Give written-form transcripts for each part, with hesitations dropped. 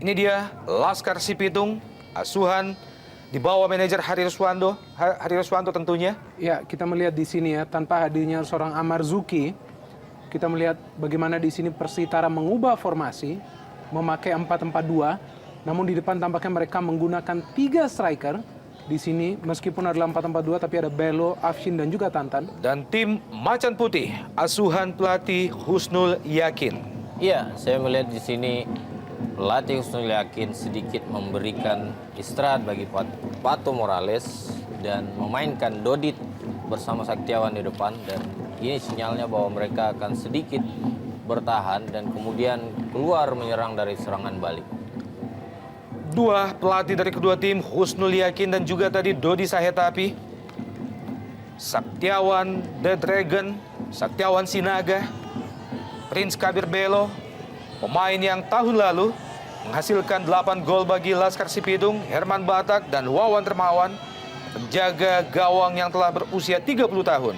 Ini dia Laskar Sipitung, asuhan di bawah manajer Hari Ruswanto tentunya. Ya, kita melihat di sini ya, tanpa hadirnya seorang Amar Zuki, kita melihat bagaimana di sini Persitara mengubah formasi, memakai 4-4-2, namun di depan tampaknya mereka menggunakan 3 striker. Di sini meskipun adalah 4-4-2 tapi ada Belo, Afshin dan juga Tantan. Dan tim Macan Putih, asuhan pelatih Husnul Yakin. Iya, saya melihat di sini pelatih Husnul Yakin sedikit memberikan istirahat bagi Pato Morales dan memainkan Dodit bersama Saktiawan di depan, dan ini sinyalnya bahwa mereka akan sedikit bertahan dan kemudian keluar menyerang dari serangan balik. 2 pelatih dari kedua tim, Husnul Yakin dan juga tadi Dodi Sahetapi. Saktiawan The Dragon, Saktiawan Sinaga, Prince Kabir Belo, pemain yang tahun lalu menghasilkan 8 gol bagi Laskar Sipitung, Herman Batak dan Wawan Termawan, penjaga gawang yang telah berusia 30 tahun.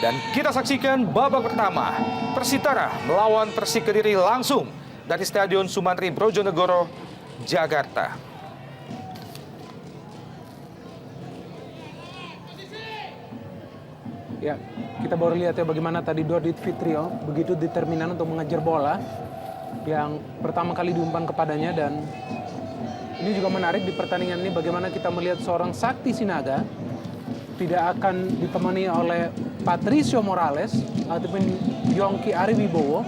Dan kita saksikan babak pertama, Persitara melawan Persik Kediri langsung dari Stadion Sumantri Brojonegoro, Jakarta. Ya, kita baru lihat ya bagaimana tadi Dodit Fitrio begitu determinan untuk mengejar bola yang pertama kali diumpan kepadanya, dan ini juga menarik di pertandingan ini bagaimana kita melihat seorang Sakti Sinaga tidak akan ditemani oleh Patricio Morales ataupun Yongki Ariwibowo.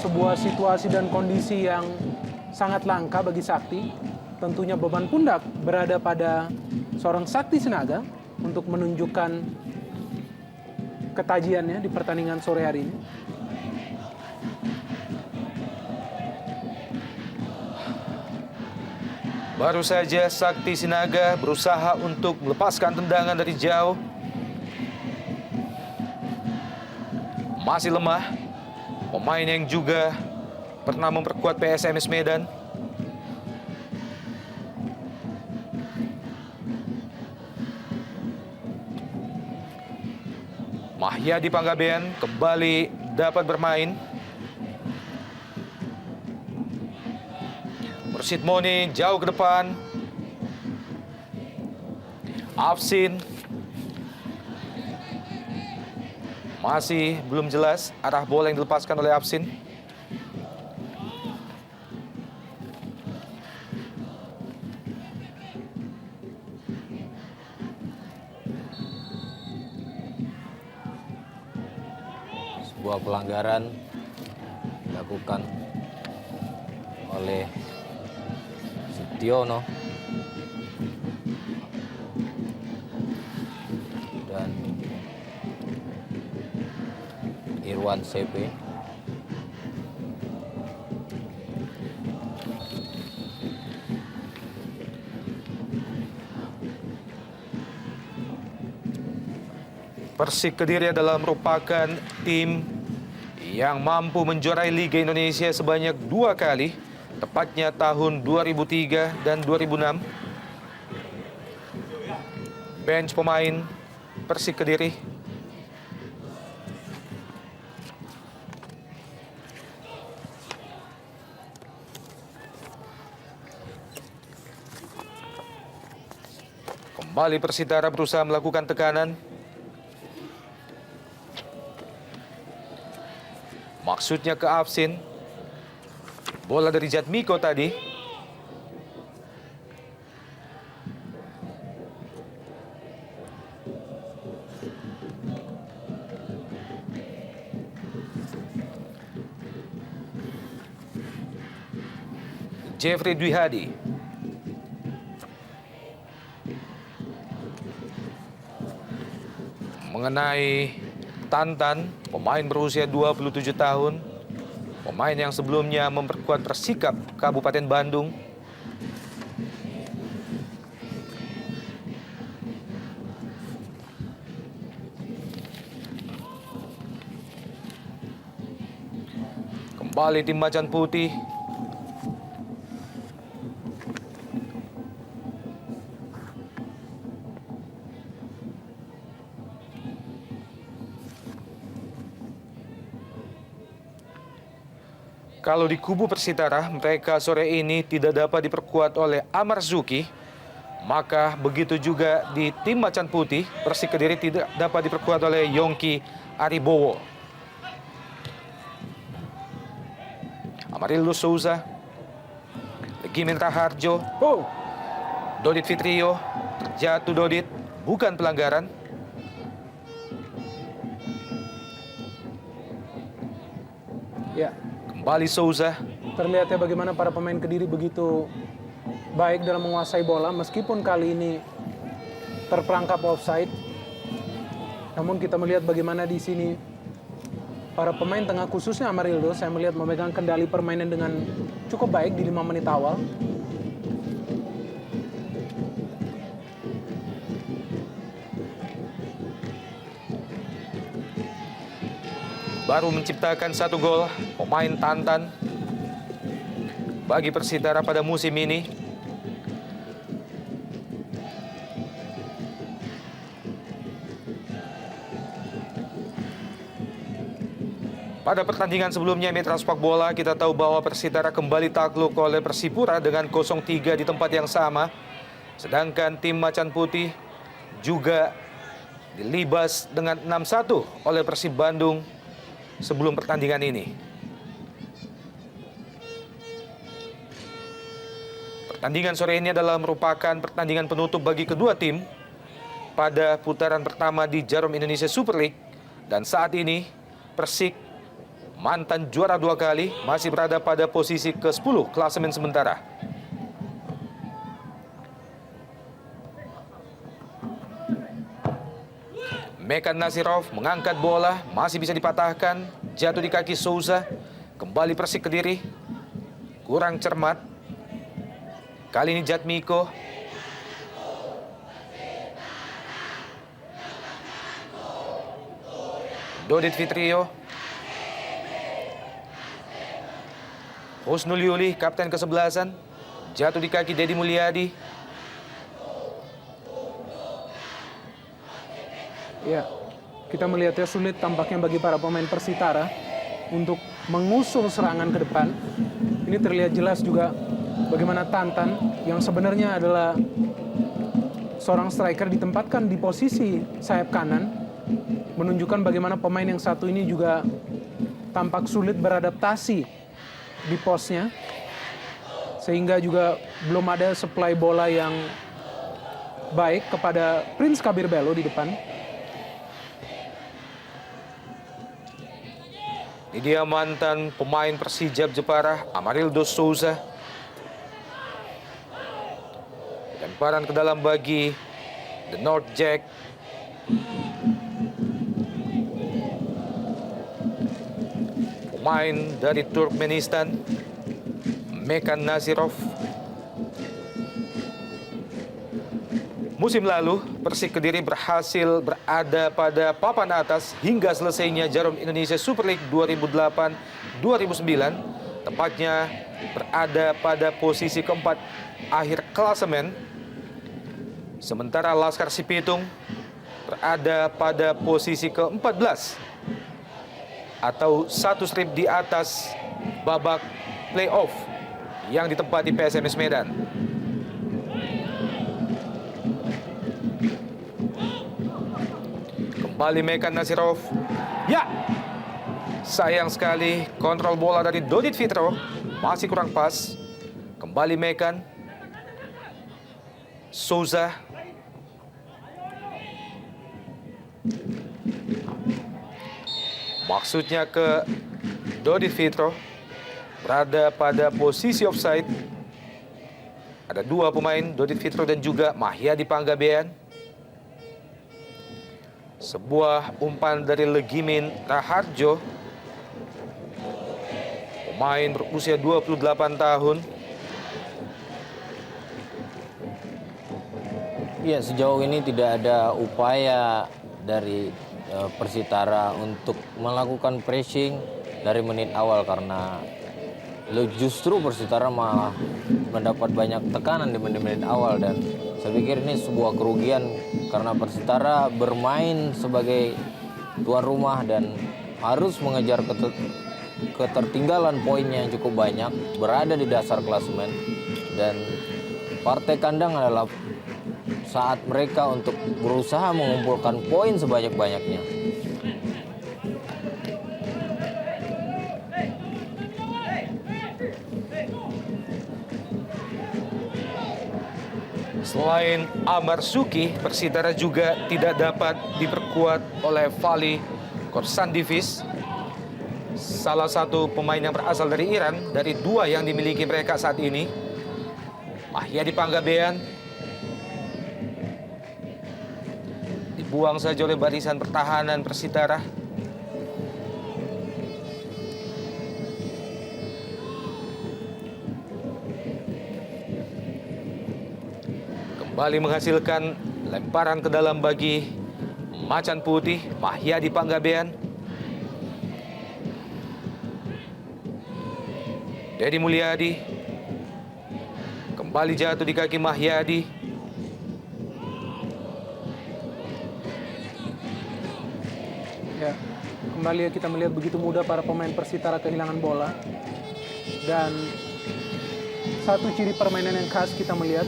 Sebuah situasi dan kondisi yang sangat langka bagi Sakti. Tentunya beban pundak berada pada seorang Sakti Sinaga untuk menunjukkan ketajiannya di pertandingan sore hari ini. Baru saja Sakti Sinaga berusaha untuk melepaskan tendangan dari jauh. Masih lemah. Pemain yang juga pernah memperkuat PSMS Medan. Mahyadi Panggabean kembali dapat bermain. Mursid Moni jauh ke depan. Afsin. Masih belum jelas arah bola yang dilepaskan oleh Afsin. Sebuah pelanggaran dilakukan oleh Sutiono dan Irwan CP. Persik Kediri adalah merupakan tim yang mampu menjuarai Liga Indonesia sebanyak 2 kali, tepatnya tahun 2003 dan 2006. Bench pemain Persik Kediri. Kembali Persitara berusaha melakukan tekanan. Maksudnya ke Afsin. Bola dari Jatmiko tadi. Jeffrey Dwi Hadi. Mengenai Tantan, pemain berusia 27 tahun. Pemain yang sebelumnya memperkuat Persikap Kabupaten Bandung. Kembali tim Macan Putih. Kalau di kubu Persitara, mereka sore ini tidak dapat diperkuat oleh Amar Zuki, maka begitu juga di tim Macan Putih, Persik Kediri tidak dapat diperkuat oleh Yongki Aribowo. Amarildo Souza, Legimen Raharjo, Oh, Dodit Fitrio, terjatuh Dodit, bukan pelanggaran. ya. Kembali Souza, Terlihat ya bagaimana para pemain Kediri begitu baik dalam menguasai bola meskipun kali ini terperangkap offside. Namun kita melihat bagaimana di sini para pemain tengah khususnya Amarildo saya melihat memegang kendali permainan dengan cukup baik di 5 menit awal. baru menciptakan 1 gol, pemain Tantan bagi Persitara pada musim ini. Pada pertandingan sebelumnya Mitra Sepak Bola, kita tahu bahwa Persitara kembali takluk oleh Persipura dengan 0-3 di tempat yang sama. Sedangkan tim Macan Putih juga dilibas dengan 6-1 oleh Persib Bandung sebelum pertandingan ini. Pertandingan sore ini adalah merupakan pertandingan penutup bagi kedua tim pada putaran pertama di Jarum Indonesia Super League. Dan saat ini Persik, mantan juara 2 kali, masih berada pada posisi ke-10 klasemen sementara. Mekan Nasirov mengangkat bola, masih bisa dipatahkan, jatuh di kaki Souza. Kembali Persik Kediri, kurang cermat. Kali ini Jatmiko. Dodit Fitrio. Husnul Yuli, kapten ke-11, jatuh di kaki Dedi Mulyadi. Ya, kita melihatnya sulit tampaknya bagi para pemain Persitara untuk mengusung serangan ke depan. Ini terlihat jelas juga bagaimana Tantan yang sebenarnya adalah seorang striker ditempatkan di posisi sayap kanan, menunjukkan bagaimana pemain yang satu ini juga tampak sulit beradaptasi di posnya, sehingga juga belum ada supply bola yang baik kepada Prince Kabir Belo di depan. Ini dia mantan pemain Persijap Jepara, Amarildo Souza. Lemparan ke dalam bagi The North Jack. Pemain dari Turkmenistan, Mekan Nasirov. Musim lalu, Persik Kediri berhasil berada pada papan atas hingga selesainya Jarum Indonesia Super League 2008-2009. Tepatnya berada pada posisi keempat akhir klasemen. Sementara Laskar Sipitung berada pada posisi ke-14 atau 1 strip di atas babak playoff yang ditempati PSMS Medan. Kembali Mekan Nasirov. Ya, sayang sekali kontrol bola dari Dodit Fitro, masih kurang pas. Kembali Mekan. Souza. Maksudnya ke Dodit Fitro, berada pada posisi offside. Ada 2 pemain, Dodit Fitro dan juga Mahyadi Panggabean. Sebuah umpan dari Legimin Raharjo, pemain berusia 28 tahun. Ya, sejauh ini tidak ada upaya dari Persitara untuk melakukan pressing dari menit awal karena justru Persitara malah mendapat banyak tekanan di menit-menit awal, dan saya pikir ini sebuah kerugian karena Persitara bermain sebagai tuan rumah dan harus mengejar ketertinggalan poinnya yang cukup banyak, berada di dasar klasemen, dan partai kandang adalah saat mereka untuk berusaha mengumpulkan poin sebanyak-banyaknya. Selain Amar Suki, Persitara juga tidak dapat diperkuat oleh Vali Korsandivis, salah satu pemain yang berasal dari Iran, dari dua yang dimiliki mereka saat ini. Mahyadi Panggabean dibuang saja oleh barisan pertahanan Persitara. Kembali menghasilkan lemparan ke dalam bagi Macan Putih, Mahyadi Panggabean. Dedi Mulyadi kembali jatuh di kaki Mahyadi. Ya, kembali kita melihat begitu mudah para pemain Persitara kehilangan bola. Dan satu ciri permainan yang khas kita melihat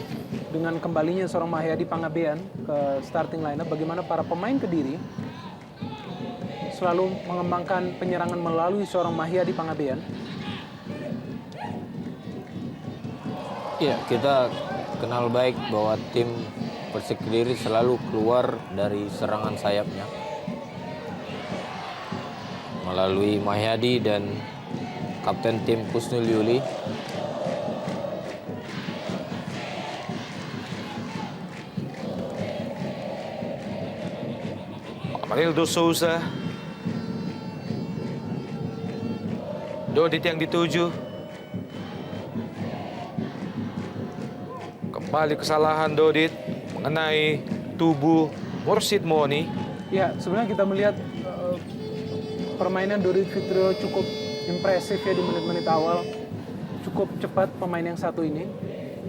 dengan kembalinya seorang Mahyadi Panggabean ke starting lineup, bagaimana para pemain Kediri selalu mengembangkan penyerangan melalui seorang Mahyadi Panggabean. Ya, kita kenal baik bahwa tim Persik Kediri selalu keluar dari serangan sayapnya melalui Mahyadi dan kapten tim Kusnul Yuli. Amarildo Souza, Dodit yang dituju. Kembali kesalahan Dodit mengenai tubuh Mursid Moni. Ya, sebenarnya kita melihat permainan Dodit Fitrio cukup impresif ya di menit-menit awal. Cukup cepat pemain yang satu ini.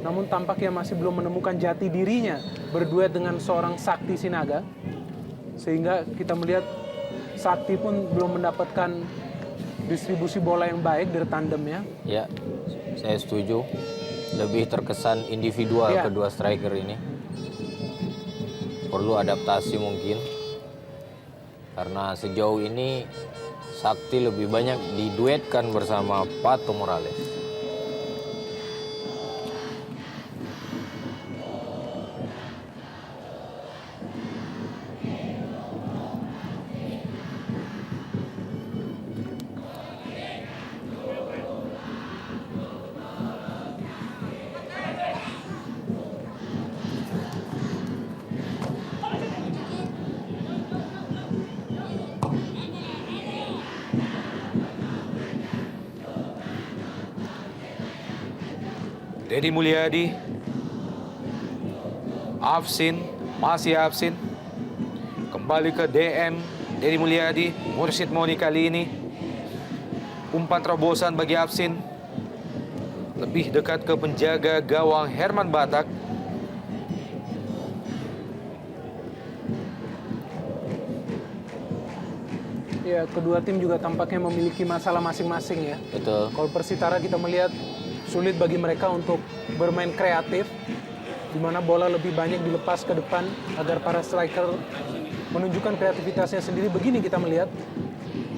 Namun tampaknya masih belum menemukan jati dirinya berduet dengan seorang Sakti Sinaga. Sehingga kita melihat Sakti pun belum mendapatkan distribusi bola yang baik dari tandemnya. Ya, saya setuju. Lebih terkesan individual Ya. kedua striker ini. Perlu adaptasi mungkin. Karena sejauh ini Sakti lebih banyak diduetkan bersama Pato Morales. Dedi Mulyadi, Afsin, masih Afsin. Kembali ke DM, Dedi Mulyadi, Mursid Moni kali ini. Umpan terobosan bagi Afsin. Lebih dekat ke penjaga gawang Herman Batak. Ya, kedua tim juga tampaknya memiliki masalah masing-masing ya. Betul. Kalau Persitara kita melihat sulit bagi mereka untuk bermain kreatif, di mana bola lebih banyak dilepas ke depan agar para striker menunjukkan kreativitasnya sendiri. Begini kita melihat.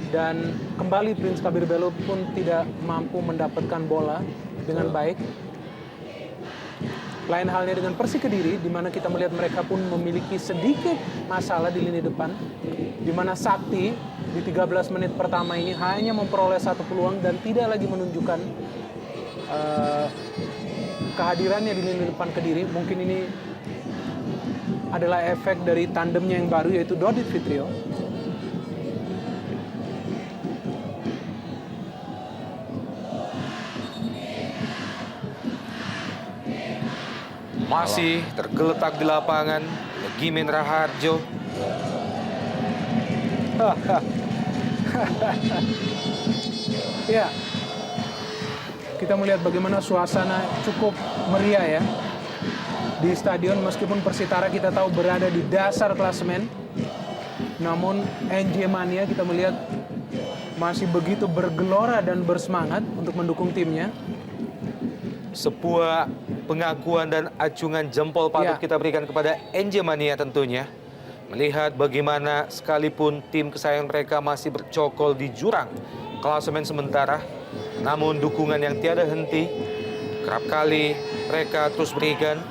Dan kembali Prince Kabir Belo pun tidak mampu mendapatkan bola dengan baik. Lain halnya dengan Persik Kediri, di mana kita melihat mereka pun memiliki sedikit masalah di lini depan, di mana Sakti di 13 menit pertama ini hanya memperoleh satu peluang dan tidak lagi menunjukkan kehadirannya di lini depan Kediri. Mungkin ini adalah efek dari tandemnya yang baru, yaitu Dodit Fitrio. Masih tergeletak di lapangan, Legimin Raharjo. Ya, kita melihat bagaimana suasana cukup meriah ya di stadion, meskipun Persitara kita tahu berada di dasar klasemen. Namun NJ Mania kita melihat masih begitu bergelora dan bersemangat untuk mendukung timnya. Sebuah pengakuan dan acungan jempol patut Ya. kita berikan kepada NJ Mania tentunya. Melihat bagaimana sekalipun tim kesayangan mereka masih bercokol di jurang klasemen sementara, namun dukungan yang tiada henti kerap kali mereka terus berikan.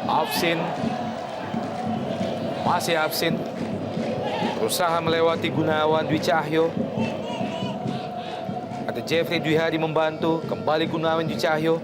Afsin, masih Afsin, berusaha melewati Gunawan Dwi Cahyo. Ada Jeffrey Dwi Hadi membantu, kembali Gunawan Dwi Cahyo.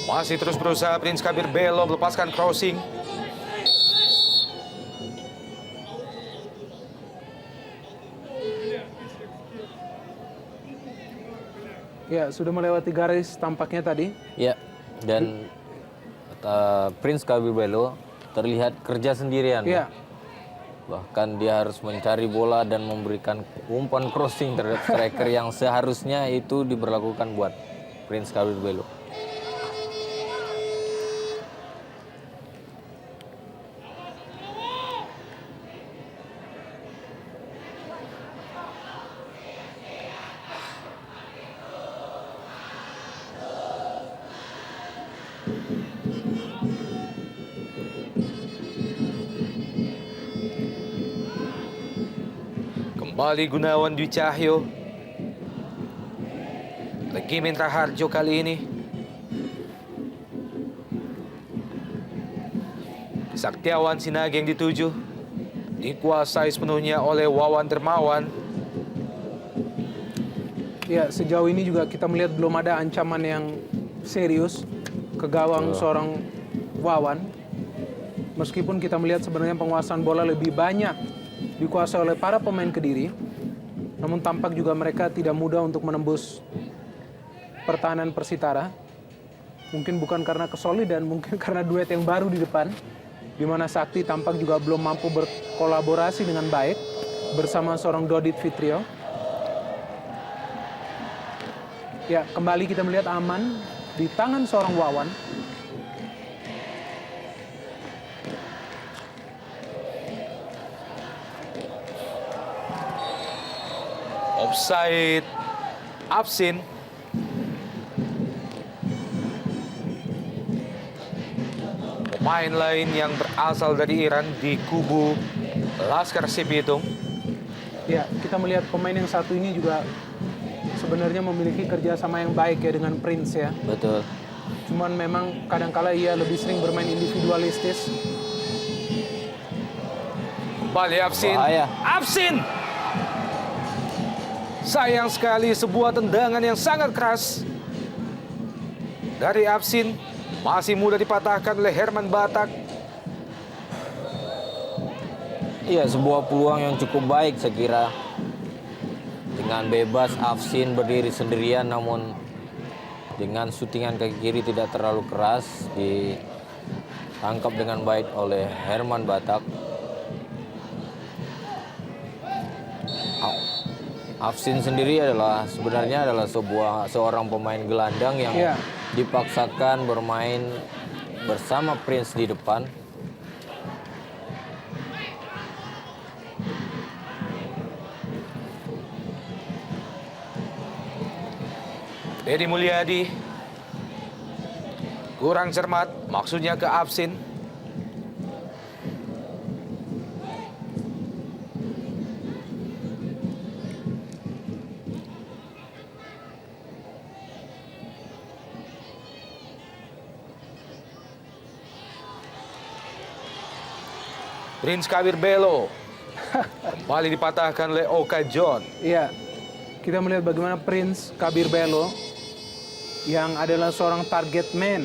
Masih terus berusaha Prince Kabir Belo melepaskan crossing. Ya, sudah melewati garis tampaknya tadi. Ya, dan Prince Kabir Belo terlihat kerja sendirian. Ya, Bahkan dia harus mencari bola dan memberikan umpan crossing terhadap striker yang seharusnya itu diberlakukan buat Prince Kabir Belo. Kembali Gunawan Dwi Cahyo. Lagi Minta Harjo kali ini. Saktiawan Sinage yang dituju. Dikuasai sepenuhnya oleh Wawan Dermawan. ya, sejauh ini juga kita melihat belum ada ancaman yang serius ke gawang seorang Wawan. Meskipun kita melihat sebenarnya penguasaan bola lebih banyak dikuasai oleh para pemain Kediri, namun tampak juga mereka tidak mudah untuk menembus pertahanan Persitara. Mungkin bukan karena kesolidan, mungkin karena duet yang baru di depan, di mana Sakti tampak juga belum mampu berkolaborasi dengan baik bersama seorang Dodit Fitrio. Ya, kembali kita melihat aman di tangan seorang Wawan. Offside. Afsin. Pemain lain yang berasal dari Iran di kubu Laskar Sipitung. Ya, kita melihat pemain yang satu ini juga sebenarnya memiliki kerjasama yang baik ya dengan Prince ya. Betul. Cuman memang kadangkala ia lebih sering bermain individualistis. Kembali Afsin. Bahaya. Afsin! Sayang sekali sebuah tendangan yang sangat keras dari Afsin. Masih mudah dipatahkan oleh Herman Batak. Iya, sebuah peluang yang cukup baik saya kira. Dengan bebas Afsin berdiri sendirian, namun dengan syutingan kaki kiri tidak terlalu keras, ditangkap dengan baik oleh Herman Batak. Afsin sendiri sebenarnya adalah seorang pemain gelandang yang Iya. dipaksakan bermain bersama Prince di depan. Dedi Mulyadi kurang cermat, maksudnya ke Afsin. Prince Kabir Belo kembali dipatahkan oleh Oka John. Iya, kita melihat bagaimana Prince Kabir Belo yang adalah seorang target man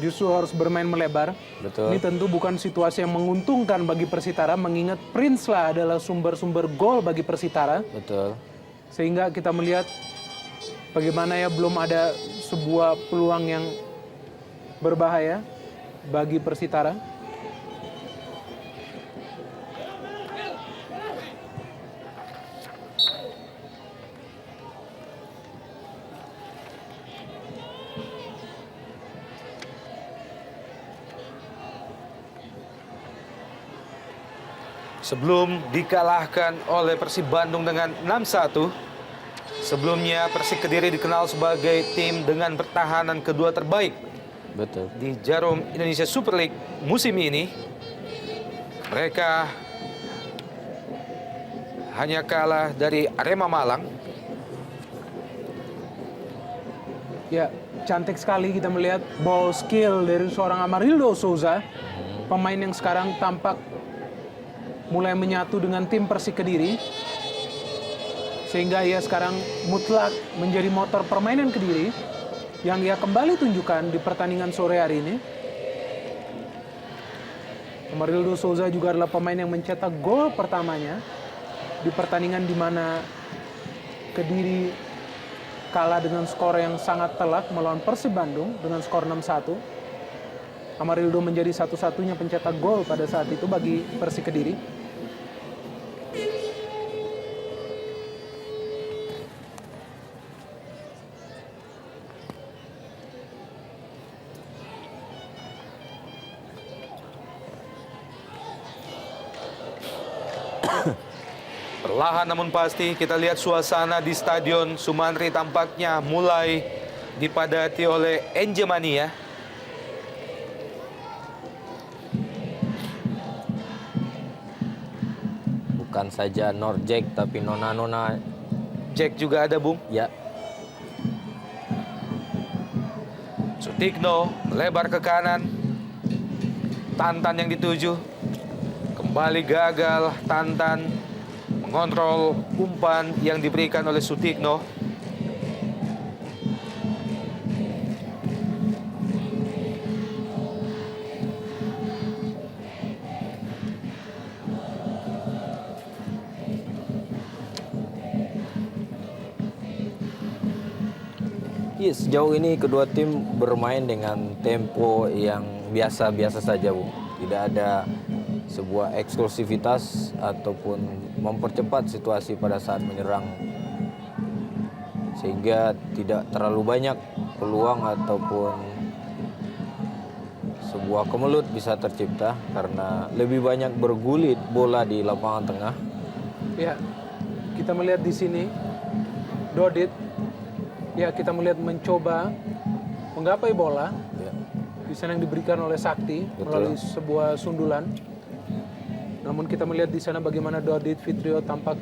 justru harus bermain melebar. Betul. Ini tentu bukan situasi yang menguntungkan bagi Persitara, mengingat Prince lah adalah sumber-sumber gol bagi Persitara. Betul. Sehingga kita melihat bagaimana ya belum ada sebuah peluang yang berbahaya bagi Persitara. Sebelum dikalahkan oleh Persib Bandung dengan 6-1, sebelumnya Persik Kediri dikenal sebagai tim dengan pertahanan kedua terbaik Betul. di Jarum Indonesia Super League musim ini. Mereka hanya kalah dari Arema Malang. Ya, cantik sekali kita melihat ball skill dari seorang Amarildo Souza. Pemain yang sekarang tampak mulai menyatu dengan tim Persik Kediri. Sehingga ia sekarang mutlak menjadi motor permainan Kediri yang ia kembali tunjukkan di pertandingan sore hari ini. Amarildo Souza juga adalah pemain yang mencetak gol pertamanya di pertandingan di mana Kediri kalah dengan skor yang sangat telak melawan Persib Bandung dengan skor 6-1. Amarildo menjadi satu-satunya pencetak gol pada saat itu bagi Persik Kediri. Perlahan namun pasti kita lihat suasana di Stadion Sumantri tampaknya mulai dipadati oleh Enjemania. Bukan saja Norjack tapi nona-nona. Jack juga ada, Bung. Ya, Sutikno lebar ke kanan. Tantan yang dituju. Kembali gagal Tantan mengontrol umpan yang diberikan oleh Sutikno. iya, sejauh ini kedua tim bermain dengan tempo yang biasa-biasa saja, Bu. Tidak ada sebuah eksklusivitas ataupun mempercepat situasi pada saat menyerang. Sehingga tidak terlalu banyak peluang ataupun sebuah kemelut bisa tercipta karena lebih banyak bergulit bola di lapangan tengah. Ya, kita melihat di sini Dodit. Ya, kita melihat mencoba menggapai bola. Ya. Di sana yang diberikan oleh Sakti melalui sebuah sundulan. Namun kita melihat di sana bagaimana Dodit Fitrio tampak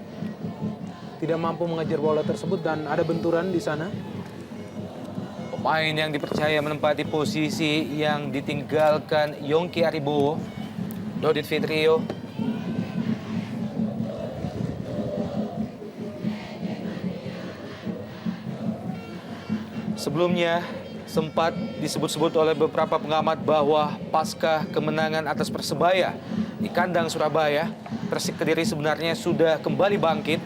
tidak mampu mengejar bola tersebut dan ada benturan di sana. Pemain yang dipercaya menempati posisi yang ditinggalkan Yongki Aribowo, Dodit Fitrio. Sebelumnya sempat disebut-sebut oleh beberapa pengamat bahwa pasca kemenangan atas Persebaya di kandang Surabaya, Persik Kediri sebenarnya sudah kembali bangkit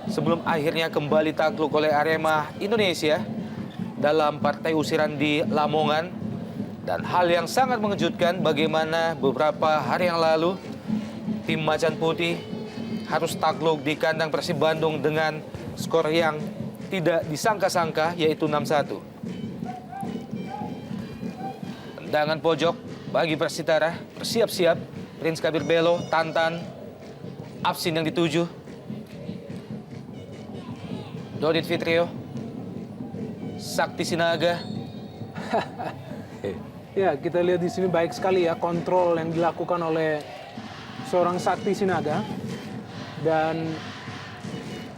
sebelum akhirnya kembali takluk oleh Arema Indonesia dalam partai usiran di Lamongan. Dan hal yang sangat mengejutkan bagaimana beberapa hari yang lalu tim Macan Putih harus takluk di kandang Persib Bandung dengan skor yang tidak disangka-sangka, yaitu 6-1. Tendangan pojok bagi Persitara, bersiap-siap Prince Kabir Belo, Tantan, Afsin yang dituju. Dodit Fitrio, Sakti Sinaga. Ya, kita lihat di sini baik sekali ya kontrol yang dilakukan oleh seorang Sakti Sinaga. Dan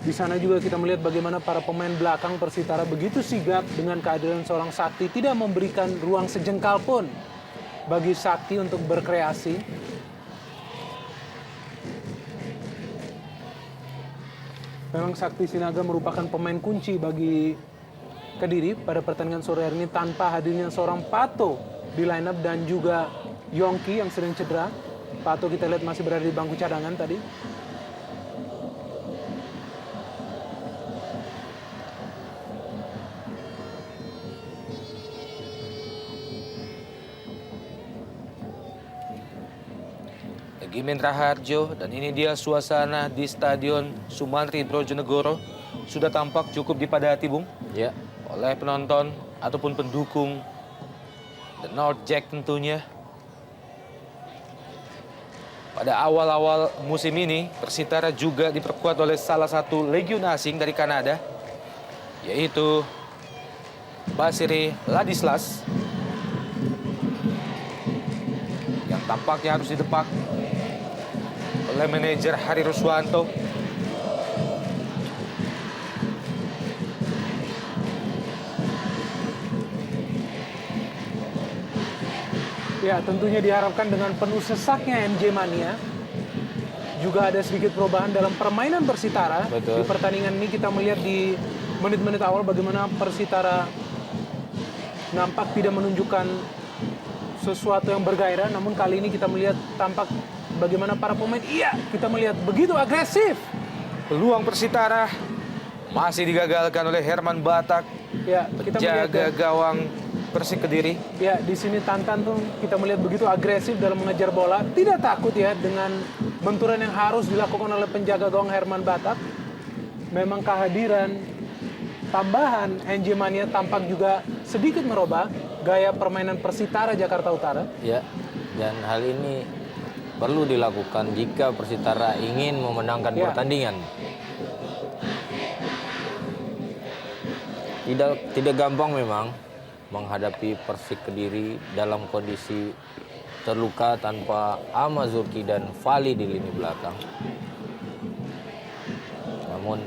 di sana juga kita melihat bagaimana para pemain belakang Persitara begitu sigap dengan kehadiran seorang Sakti, tidak memberikan ruang sejengkal pun bagi Sakti untuk berkreasi. Memang Sakti Sinaga merupakan pemain kunci bagi Kediri pada pertandingan sore hari ini tanpa hadirnya seorang Pato di line up dan juga Yongki yang sering cedera. Pato kita lihat masih berada di bangku cadangan tadi. Gimen Raharjo, dan ini dia suasana di Stadion Sumantri Brojonegoro. Sudah tampak cukup dipadati, Bung, Ya, oleh penonton ataupun pendukung The North Jack tentunya. Pada awal-awal musim ini, Persitara juga diperkuat oleh salah satu legion asing dari Kanada, yaitu Basiri Ladislas, yang tampaknya harus didepak oleh manajer Hari Ruswanto. Ya, tentunya diharapkan dengan penuh sesaknya MJ Mania juga ada sedikit perubahan dalam permainan Persitara. Di Betul. pertandingan ini kita melihat di menit-menit awal bagaimana Persitara nampak tidak menunjukkan sesuatu yang bergairah, namun kali ini kita melihat tampak bagaimana para pemain, kita melihat begitu agresif. Peluang Persitara masih digagalkan oleh Herman Batak, Ya, kita melihat penjaga gawang Persik Kediri. ya di sini Tantan tuh kita melihat begitu agresif dalam mengejar bola, tidak takut ya dengan benturan yang harus dilakukan oleh penjaga gawang Herman Batak. Memang kehadiran tambahan NJ Mania tampak juga sedikit merubah gaya permainan Persitara Jakarta Utara. ya. Dan hal ini perlu dilakukan jika Persitara ingin memenangkan Ya. pertandingan. Tidak gampang memang menghadapi Persik Kediri dalam kondisi terluka tanpa Ahmad Zurki dan Fali di lini belakang. Namun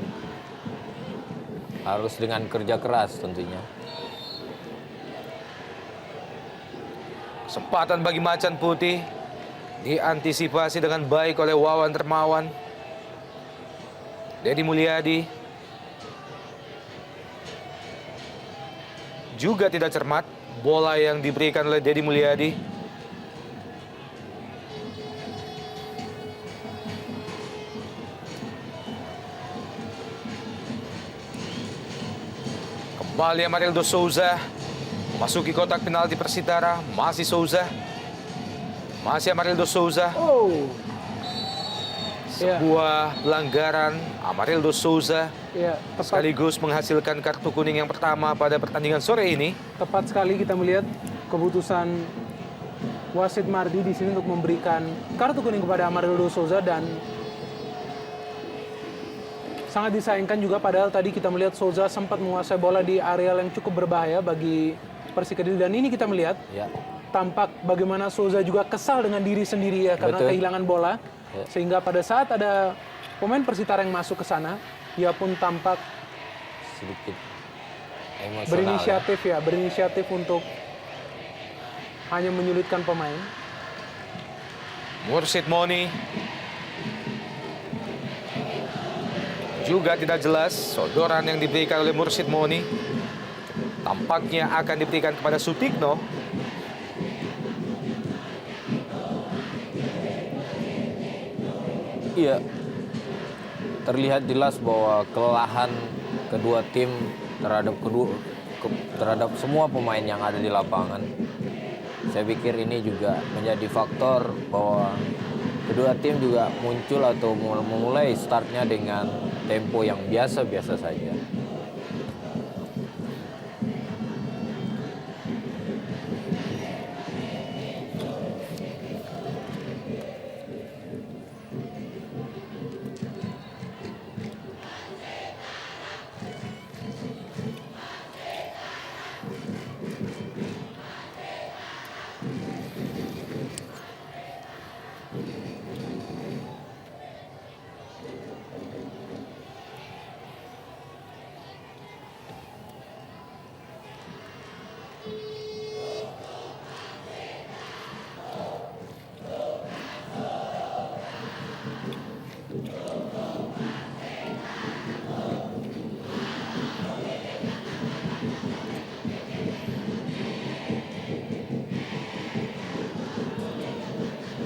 harus dengan kerja keras tentunya. Kesempatan bagi Macan Putih diantisipasi dengan baik oleh Wawan Dermawan. Dedi Mulyadi juga tidak cermat bola yang diberikan oleh Dedi Mulyadi. Kembali Amarildo Souza memasuki kotak penalti Persitara. Masih Souza, masih Amarildo Souza. Oh, ya, Sebuah pelanggaran Amarildo Souza ya tepat, sekaligus menghasilkan kartu kuning yang pertama pada pertandingan sore ini. tepat sekali kita melihat keputusan wasit Mardi di sini untuk memberikan kartu kuning kepada Amarildo Souza, dan sangat disayangkan juga padahal tadi kita melihat Souza sempat menguasai bola di areal yang cukup berbahaya bagi Persik Kediri, dan ini kita melihat Ya, tampak bagaimana Souza juga kesal dengan diri sendiri ya karena Betul. kehilangan bola. Ya. Sehingga pada saat ada pemain Persitara yang masuk ke sana, ia pun tampak sedikit emosional. berinisiatif untuk hanya menyulitkan pemain. Mursid Moni juga tidak jelas sodoran yang diberikan oleh Mursid Moni. Tampaknya akan diberikan kepada Sutikno. Iya, terlihat jelas bahwa kelelahan kedua tim terhadap semua pemain yang ada di lapangan. Saya pikir ini juga menjadi faktor bahwa kedua tim juga muncul atau memulai startnya dengan tempo yang biasa-biasa saja.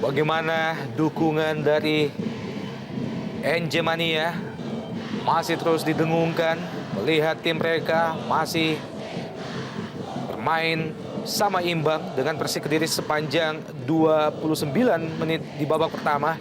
bagaimana dukungan dari NJ Mania masih terus didengungkan melihat tim mereka masih bermain sama imbang dengan Persik Kediri sepanjang 29 menit di babak pertama.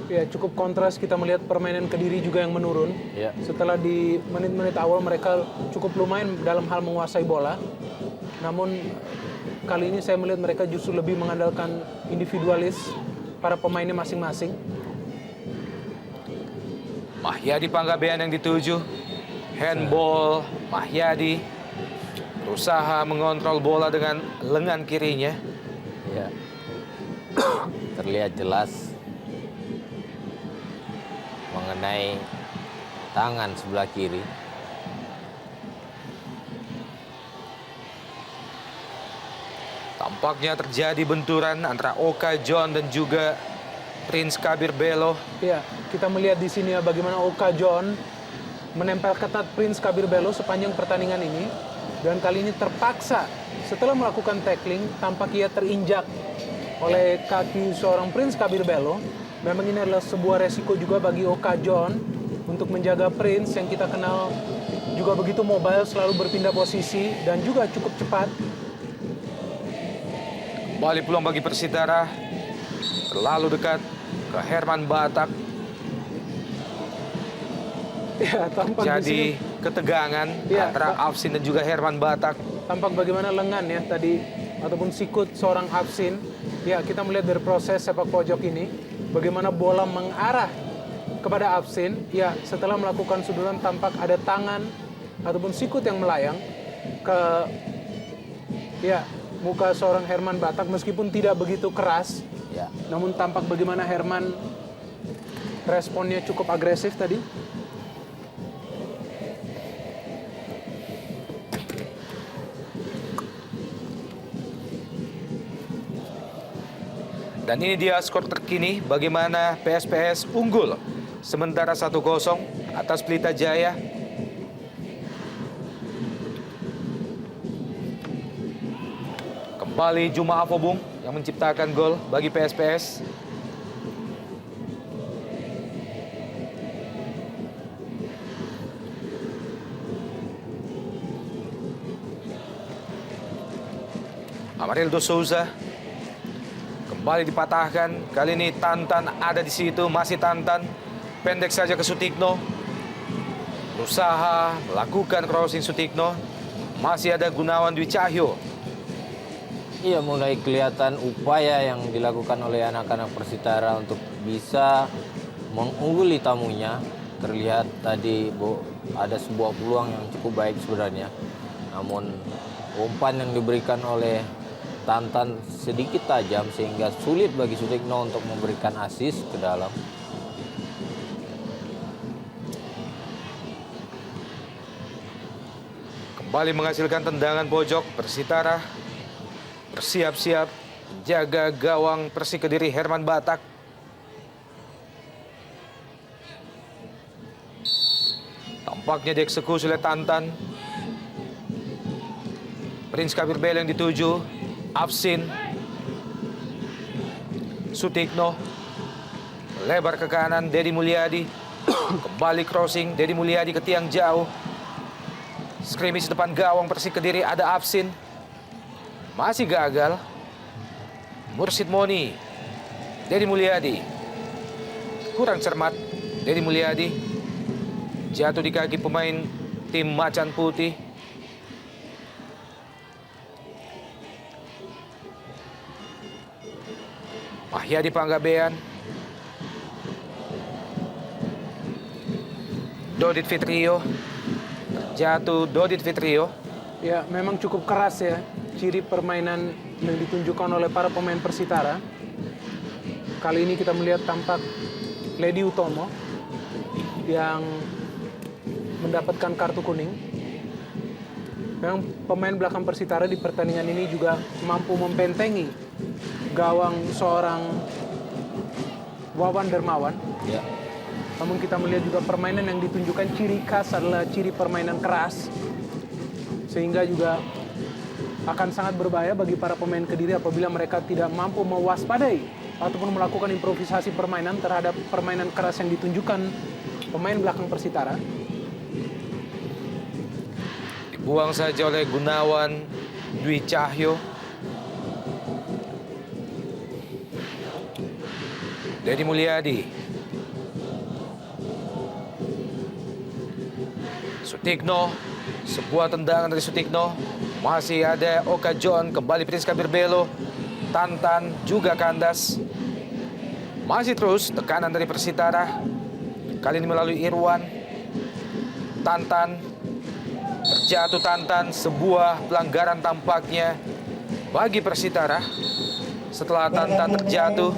Ya, cukup kontras kita melihat permainan Kediri juga yang menurun. Ya. Setelah di menit-menit awal mereka cukup lumayan dalam hal menguasai bola. Namun kali ini saya melihat mereka justru lebih mengandalkan individualis para pemainnya masing-masing. Mahyadi Panggabean yang dituju. Handball Mahyadi berusaha mengontrol bola dengan lengan kirinya. Ya. Terlihat jelas mengenai tangan sebelah kiri. Tampaknya terjadi benturan antara Oka John dan juga Prince Kabir Belo. Ya, kita melihat di sini ya bagaimana Oka John menempel ketat Prince Kabir Belo sepanjang pertandingan ini. Dan kali ini terpaksa setelah melakukan tackling tampak ia terinjak oleh kaki seorang Prince Kabir Belo. Memang ini adalah sebuah resiko juga bagi Oka John untuk menjaga Prince yang kita kenal juga begitu mobile, selalu berpindah posisi dan juga cukup cepat. Kembali peluang bagi Persitara. Terlalu dekat ke Herman Batak. Ya, tampak di sini Jadi ketegangan Ya, antara Afsin dan juga Herman Batak. tampak bagaimana lengan ya tadi ataupun sikut seorang Afsin. Ya, kita melihat dari proses sepak pojok ini bagaimana bola mengarah kepada Afsin. Ya, setelah melakukan sudutan tampak ada tangan ataupun sikut yang melayang ke muka seorang Herman Batak meskipun tidak begitu keras. Ya. Namun tampak bagaimana Herman responnya cukup agresif tadi. Dan ini dia skor terkini bagaimana PSPS unggul sementara 1-0 atas Pelita Jaya. Kembali Juma Afobung yang menciptakan gol bagi PSPS. Amarildo Souza kembali dipatahkan. Kali ini Tantan ada di situ, masih Tantan. Pendek saja ke Sutikno. Berusaha melakukan crossing Sutikno. Masih ada Gunawan Dwi Cahyo. Iya, mulai kelihatan upaya yang dilakukan oleh anak-anak Persitara untuk bisa mengungguli tamunya. Terlihat tadi ada sebuah peluang yang cukup baik sebenarnya. Namun umpan yang diberikan oleh Tantan sedikit tajam sehingga sulit bagi Sutikno untuk memberikan assist ke dalam. Kembali menghasilkan tendangan pojok. Persitara bersiap-siap jaga gawang Persik Kediri Herman Batak. Tampaknya dieksekusi oleh Tantan. Prince Kabir Belo yang dituju. Afsin. Sutikno. Lebar ke kanan Dedi Mulyadi. Kembali crossing Dedi Mulyadi ke tiang jauh. Skrimis depan gawang Persik Kediri ada Afsin. Masih gagal. Mursid Moni. Dedi Mulyadi. Kurang cermat. Dedi Mulyadi. Jatuh di kaki pemain tim Macan Putih. Mahyadi Panggabean. Dodit Fitrio. Jatuh Dodit Fitrio. Ya, memang cukup keras ya ciri permainan yang ditunjukkan oleh para pemain Persitara. Kali ini kita melihat tampak Lady Utomo yang mendapatkan kartu kuning. Memang pemain belakang Persitara di pertandingan ini juga mampu membentengi gawang seorang Wawan Dermawan. Ya. Namun kita melihat juga permainan yang ditunjukkan ciri khas adalah ciri permainan keras. Sehingga juga akan sangat berbahaya bagi para pemain Kediri apabila mereka tidak mampu mewaspadai ataupun melakukan improvisasi permainan terhadap permainan keras yang ditunjukkan pemain belakang Persitara. Dibuang saja oleh Gunawan Dwi Cahyo. Dedi Mulyadi. Sutikno, sebuah tendangan dari Sutikno. Masih ada Oka John, kembali Prince Kabir Belo. Tantan juga kandas. Masih terus tekanan dari Persitara. Kali ini melalui Irwan. Tantan. Terjatuh Tantan, sebuah pelanggaran tampaknya bagi Persitara. Setelah Tantan terjatuh.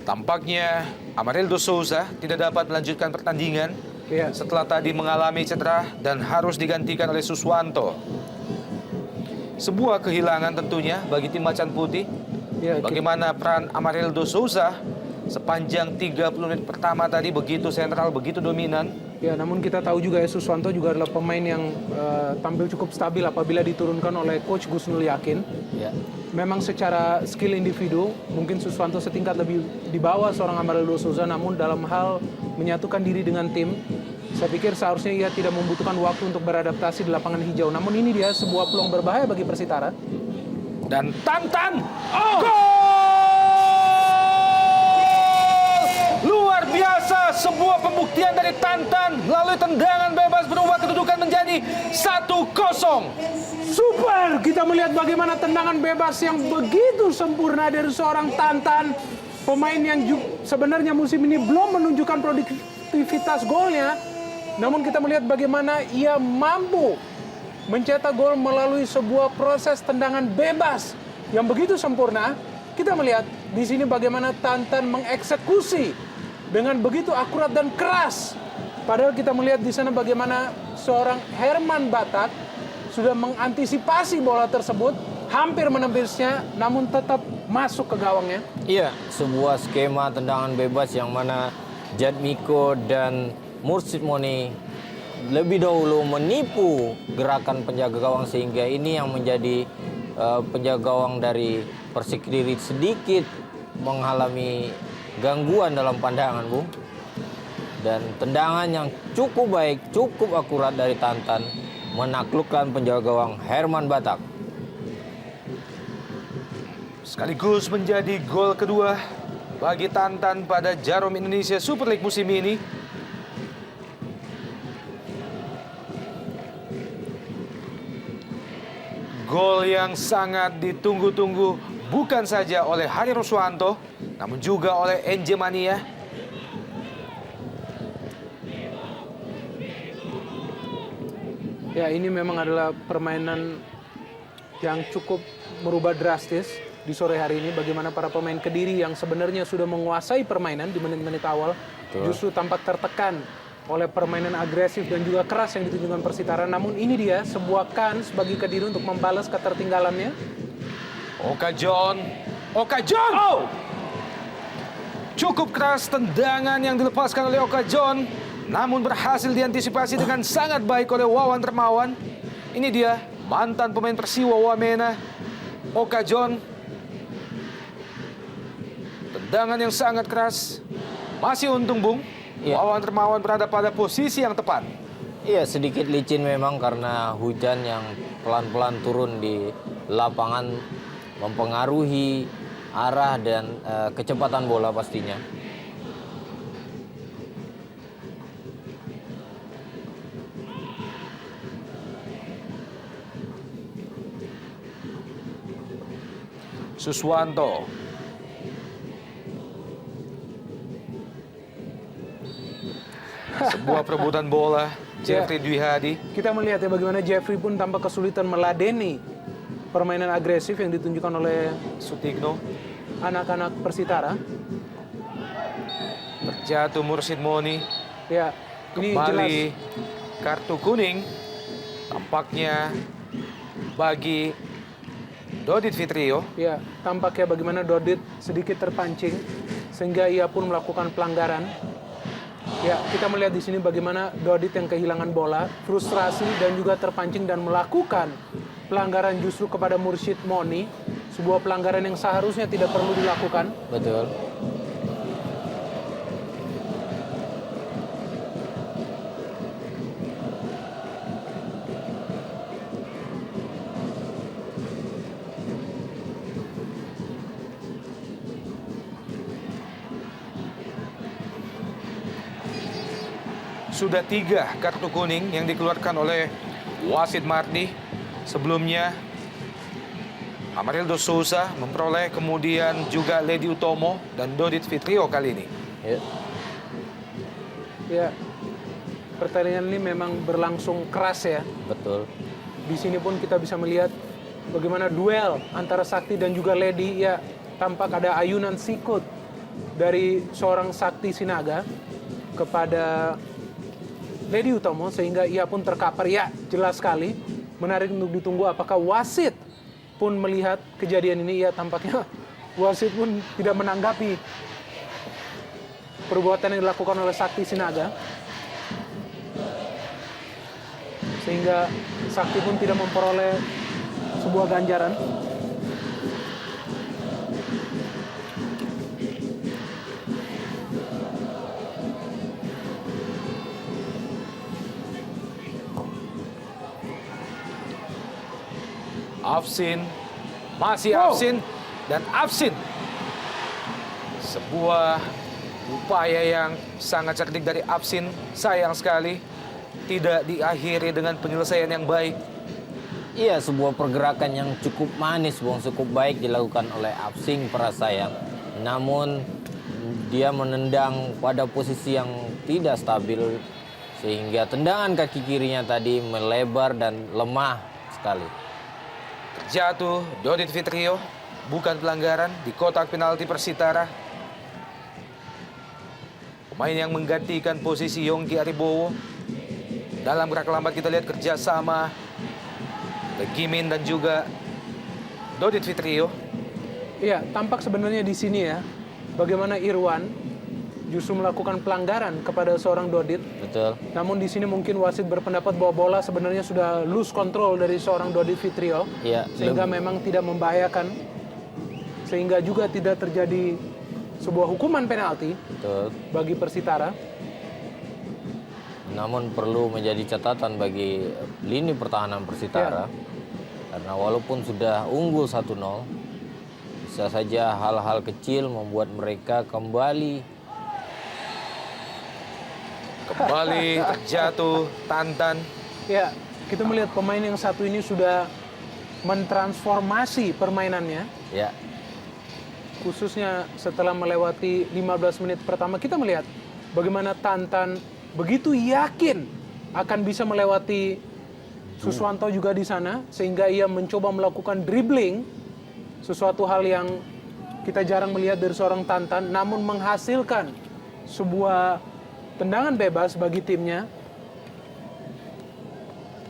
Tampaknya Amarildo Souza tidak dapat melanjutkan pertandingan setelah tadi mengalami cedera dan harus digantikan oleh Suswanto. Sebuah kehilangan tentunya bagi tim Macan Putih. Bagaimana peran Amarildo Souza sepanjang 30 menit pertama tadi begitu sentral, begitu dominan. Ya, namun kita tahu juga ya Suswanto juga adalah pemain yang tampil cukup stabil apabila diturunkan oleh Coach Gusnul Yakin. Ya. Memang secara skill individu mungkin Suswanto setingkat lebih di bawah seorang Amarildo Souza, namun dalam hal menyatukan diri dengan tim, saya pikir seharusnya ia tidak membutuhkan waktu untuk beradaptasi di lapangan hijau. Namun ini dia sebuah peluang berbahaya bagi Persitara. Dan Tantan, gol! Luar biasa, sebuah pembuktian dari Tantan melalui tendangan bebas berubah kedudukan menjadi 1-0. Super, kita melihat bagaimana tendangan bebas yang begitu sempurna dari seorang Tantan. Pemain yang sebenarnya musim ini belum menunjukkan produktivitas golnya. Namun kita melihat bagaimana ia mampu mencetak gol melalui sebuah proses tendangan bebas yang begitu sempurna. Kita melihat di sini bagaimana Tantan mengeksekusi dengan begitu akurat dan keras. Padahal kita melihat di sana bagaimana seorang Herman Batak sudah mengantisipasi bola tersebut, hampir menembusnya, namun tetap masuk ke gawangnya. Iya, sebuah skema tendangan bebas yang mana Jadmiko dan Mursid Moni lebih dahulu menipu gerakan penjaga gawang sehingga ini yang menjadi penjaga gawang dari Persik Kediri sedikit mengalami gangguan dalam pandangan, Bung. Dan tendangan yang cukup baik, cukup akurat dari Tantan menaklukkan penjaga gawang Herman Batak. Sekaligus menjadi gol kedua bagi Tantan pada Jarum Indonesia Super League musim ini. Gol yang sangat ditunggu-tunggu bukan saja oleh Hari Ruswanto, namun juga oleh NJ Mania. Ya, ini memang adalah permainan yang cukup merubah drastis di sore hari ini. Bagaimana para pemain Kediri yang sebenarnya sudah menguasai permainan di menit-menit awal justru tampak tertekan oleh permainan agresif dan juga keras yang ditunjukkan Persitara. Namun ini dia sebuah kans bagi Kediri untuk membalas ketertinggalannya. Oka John. Oh! Cukup keras tendangan yang dilepaskan oleh Oka John, namun berhasil diantisipasi dengan sangat baik oleh Wawan Dermawan. Ini dia mantan pemain Persiwa Wamena, Oka John. Tendangan yang sangat keras. Masih untung, Bung. Iya. Wawan Dermawan berada pada posisi yang tepat. Iya, sedikit licin memang karena hujan yang pelan-pelan turun di lapangan mempengaruhi arah dan kecepatan bola pastinya. Suswanto. Sebuah perebutan bola, Jeffrey Dwi Hadi. Kita melihat ya bagaimana Jeffrey pun tampak kesulitan meladeni permainan agresif yang ditunjukkan oleh Sutikno. anak-anak Persitara. Terjatuh Mursid Moni. Ya, ini jelas Kembali kartu kuning. Tampaknya bagi Dodit Fitrio. Ya, tampaknya bagaimana Dodit sedikit terpancing sehingga ia pun melakukan pelanggaran. Ya, kita melihat di sini bagaimana Dodit yang kehilangan bola, frustrasi dan juga terpancing dan melakukan pelanggaran justru kepada Mursyid Moni, sebuah pelanggaran yang seharusnya tidak perlu dilakukan. Betul. Sudah 3 kartu kuning yang dikeluarkan oleh wasit Mardi. Sebelumnya Amarildo Souza memperoleh, kemudian juga Lady Utomo dan Dodit Fitrio kali ini. Ya. Ya, pertandingan ini memang berlangsung keras ya. Betul. Di sini pun kita bisa melihat bagaimana duel antara Sakti dan juga Lady. Ya, tampak ada ayunan sikut dari seorang Sakti Sinaga kepada Lady Utomo sehingga ia pun terkapar. Ya, jelas sekali. Menarik untuk ditunggu apakah wasit pun melihat kejadian ini. Ya, tampaknya wasit pun tidak menanggapi perbuatan yang dilakukan oleh Sakti Sinaga. Sehingga Sakti pun tidak memperoleh sebuah ganjaran. Afsin, masih Afsin, dan Afsin. Sebuah upaya yang sangat cerdik dari Afsin, sayang sekali tidak diakhiri dengan penyelesaian yang baik. Iya, sebuah pergerakan yang cukup manis, cukup baik dilakukan oleh Afsin Prasayang. Namun dia menendang pada posisi yang tidak stabil sehingga tendangan kaki kirinya tadi melebar dan lemah sekali. Jatuh Dodit Fitrio, bukan pelanggaran di kotak penalti Persitara. Pemain yang menggantikan posisi Yongki Aribowo. Dalam gerak lambat kita lihat kerjasama Legimin dan juga Dodit Fitrio. Iya, tampak sebenarnya di sini ya, bagaimana Irwan justru melakukan pelanggaran kepada seorang Dodit. Betul. Namun di sini mungkin wasit berpendapat bahwa bola sebenarnya sudah lose control dari seorang Dodit Fitrio. Iya, Sehingga memang tidak membahayakan. Sehingga juga tidak terjadi sebuah hukuman penalti betul. bagi Persitara. Namun perlu menjadi catatan bagi lini pertahanan Persitara. Karena walaupun sudah unggul 1-0, bisa saja hal-hal kecil membuat mereka kembali terjatuh Tantan. Ya, kita melihat pemain yang satu ini sudah mentransformasi permainannya. ya. Khususnya setelah melewati 15 menit pertama, kita melihat bagaimana Tantan begitu yakin akan bisa melewati Suswanto juga di sana, sehingga ia mencoba melakukan dribbling, sesuatu hal yang kita jarang melihat dari seorang Tantan, namun menghasilkan sebuah tendangan bebas bagi timnya,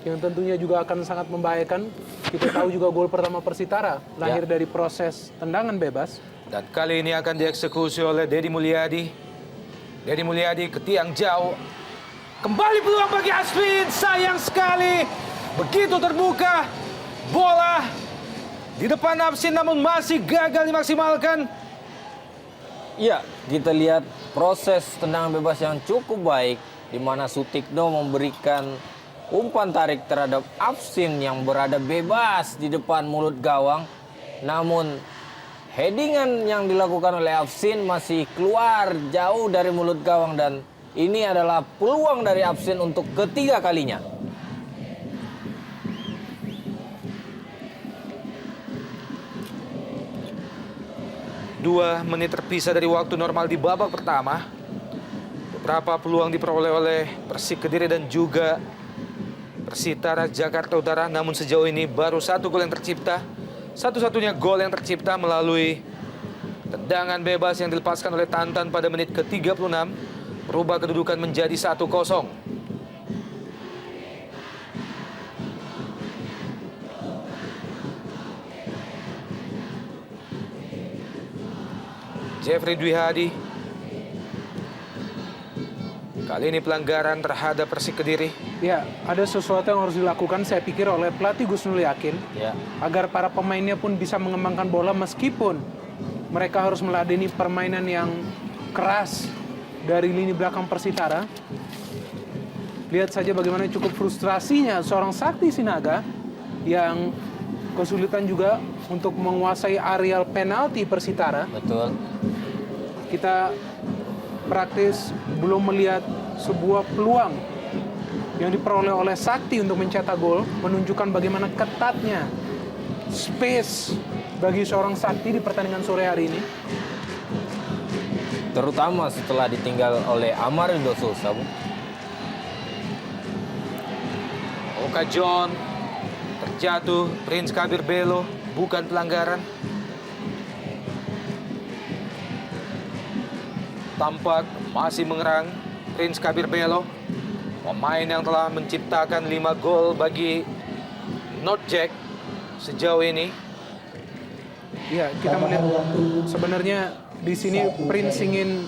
yang tentunya juga akan sangat membahayakan. Kita tahu juga gol pertama Persitara lahir dari proses tendangan bebas. Dan kali ini akan dieksekusi oleh Dedi Mulyadi. Dedi Mulyadi ke tiang jauh. Kembali peluang bagi Asvin. Sayang sekali. Begitu terbuka. Bola di depan Afsin namun masih gagal dimaksimalkan. Iya, kita lihat proses tendangan bebas yang cukup baik di mana Sutikno memberikan umpan tarik terhadap Afsin yang berada bebas di depan mulut gawang. Namun headingan yang dilakukan oleh Afsin masih keluar jauh dari mulut gawang dan ini adalah peluang dari Afsin untuk ketiga kalinya. Dua menit terpisah dari waktu normal di babak pertama. Beberapa peluang diperoleh oleh Persik Kediri dan juga Persitara Jakarta Utara. Namun sejauh ini baru satu gol yang tercipta. Satu-satunya gol yang tercipta melalui tendangan bebas yang dilepaskan oleh Tantan pada menit ke-36. Merubah kedudukan menjadi 1-0. Jeffrey Dwi Hadi. Kali ini pelanggaran terhadap Persik Kediri. Ya, ada sesuatu yang harus dilakukan saya pikir oleh pelatih Gus Nur Yakin Ya. agar para pemainnya pun bisa mengembangkan bola meskipun mereka harus meladeni permainan yang keras dari lini belakang Persitara. Lihat saja bagaimana cukup frustrasinya seorang Sakti Sinaga yang kesulitan juga untuk menguasai areal penalti Persitara. Betul. Kita praktis belum melihat sebuah peluang yang diperoleh oleh Sakti untuk mencetak gol, menunjukkan bagaimana ketatnya space bagi seorang Sakti di pertandingan sore hari ini. Terutama setelah ditinggal oleh Amarildo Sousa, Bu. Oka John terjatuh, Prince Kabir Belo, bukan pelanggaran. Tampak masih mengerang Prince Kabir Belo, pemain yang telah menciptakan 5 gol bagi North Jack sejauh ini. Ya, kita melihat sebenarnya di sini Prince ingin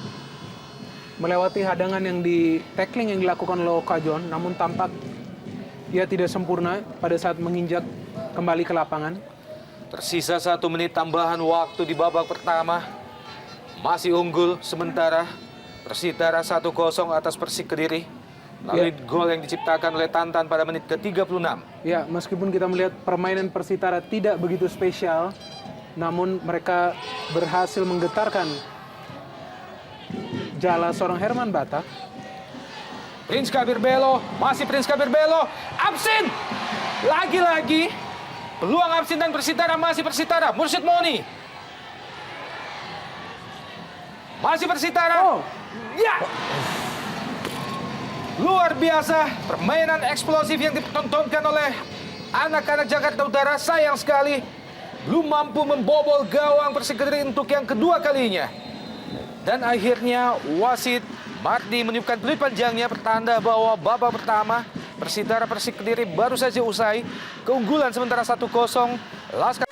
melewati hadangan yang di tackling yang dilakukan oleh Oka John, namun tampak ia tidak sempurna pada saat menginjak kembali ke lapangan. Tersisa 1 menit tambahan waktu di babak pertama. Masih unggul sementara Persitara 1-0 atas Persik Kediri. Lalu gol yang diciptakan oleh Tantan pada menit ke-36. Ya, meskipun kita melihat permainan Persitara tidak begitu spesial, namun mereka berhasil menggetarkan jala seorang Herman Batak. Prince Kabir Belo, masih Prince Kabir Belo, absen! Lagi-lagi, peluang absen dan Persitara masih Persitara. Mursyid Moni. Masih Persitara. Oh. Ya! Luar biasa, permainan eksplosif yang dipertontonkan oleh anak-anak Jakarta Utara. Sayang sekali, belum mampu membobol gawang Persik Kediri untuk yang kedua kalinya. Dan akhirnya wasit Mardi meniupkan peluit panjangnya, pertanda bahwa babak pertama Persitara Persik Kediri baru saja usai. Keunggulan sementara 1-0 Laskar